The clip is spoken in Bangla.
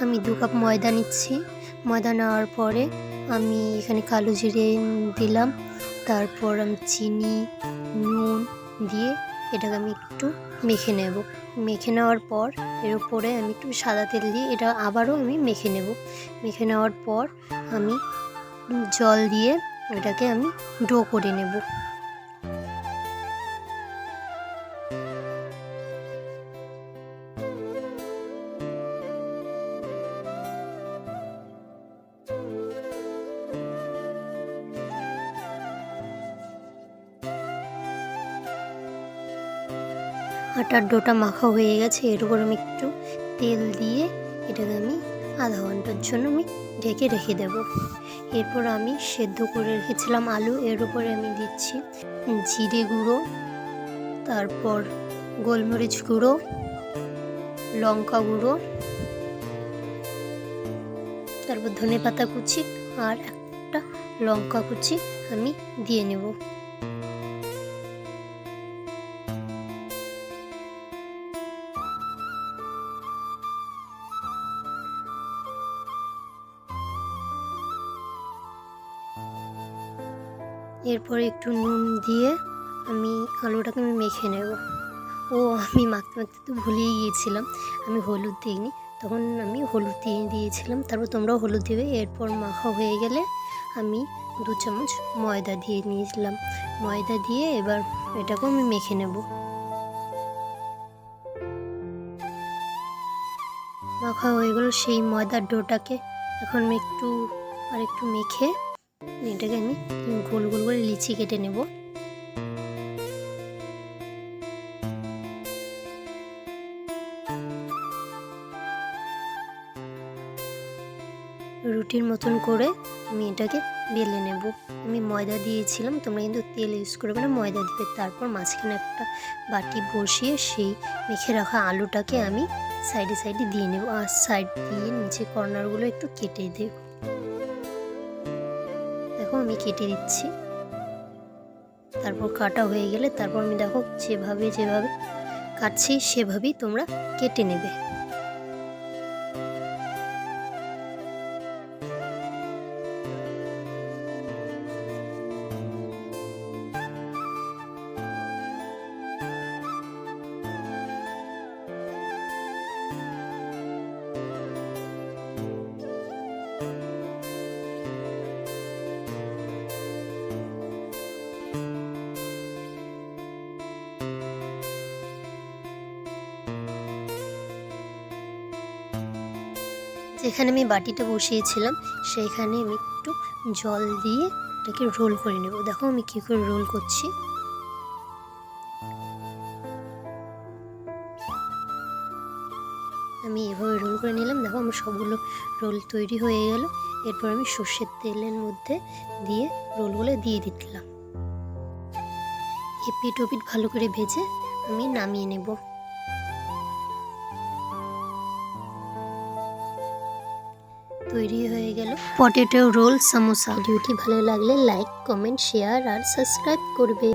আমি 2 কাপ ময়দা নিচ্ছি। ময়দা নেওয়ার পরে আমি এখানে কালো জিরে দিলাম, তারপর আমি চিনি, নুন দিয়ে এটাকে আমি একটু মেখে নেব। মেখে নেওয়ার পর এর উপরে আমি একটু সাদা তেল দিয়ে এটা আবারও আমি মেখে নেব। মেখে নেওয়ার পর আমি জল দিয়ে এটাকে আমি ডো করে নেব। আটার ডোটা মাখা হয়ে গেছে। এর উপর আমি একটু তেল দিয়ে এটাকে আমি আধা ঘন্টার জন্য আমি ঢেকে রেখে দেব। এরপর আমি সেদ্ধ করে রেখেছিলাম আলু, এর উপরে আমি দিচ্ছি জিরে গুঁড়ো, তারপর গোলমরিচ গুঁড়ো, লঙ্কা গুঁড়ো, তারপর ধনেপাতা কুচি আর একটা লঙ্কা কুচি আমি দিয়ে নেব। এরপরে একটু নুন দিয়ে আমি আলুটাকে আমি মেখে নেব। আমি মাখতে মাখতে তো ভুলেই গিয়েছিলাম, আমি হলুদ দিইনি, তখন আমি হলুদ দিয়ে দিয়েছিলাম। তারপর তোমরাও হলুদ দেবে। এরপর মাখা হয়ে গেলে আমি 2 চামচ ময়দা দিয়ে নিয়েছিলাম। ময়দা দিয়ে এবার এটাকেও আমি মেখে নেব। মাখা হয়ে গেল সেই ময়দার ডোটাকে এখন আমি একটু মেখে এটাকে আমি গোল গোল করে লিচি কেটে নেব। রুটির মতন করে আমি এটাকে বেলে নেব। আমি ময়দা দিয়েছিলাম, তোমরা কিন্তু তেল ইউজ করবে না, ময়দা দিবে। তারপর মাঝখানে একটা বাটি বসিয়ে সেই মেখে রাখা আলুটাকে আমি সাইডে সাইডে দিয়ে নেব, আর সাইড দিয়ে নিচে কর্নারগুলো একটু কেটে দেব। দেখো আমি কেটে দিচ্ছি। তারপর কাটা হয়ে গেলে তারপর আমি দেখো যেভাবে কাটছি সেভাবেই তোমরা কেটে নেবে। যেখানে আমি বাটিটা বসিয়েছিলাম সেইখানে আমি একটু জল দিয়ে এটাকে রোল করে নেব। দেখো আমি কী করে রোল করছি। আমি এভাবে রোল করে নিলাম। দেখো আমার সবগুলো রোল তৈরি হয়ে গেল। এরপর আমি সর্ষের তেলের মধ্যে দিয়ে রোলগুলো দিয়ে দিলাম। এপিট ওপিট ভালো করে ভেজে আমি নামিয়ে নেব। তৈরি হয়ে গেল পটেটো রোল সামোসা। ভিডিওটি ভালো লাগলে লাইক, কমেন্ট, শেয়ার আর সাবস্ক্রাইব করবে।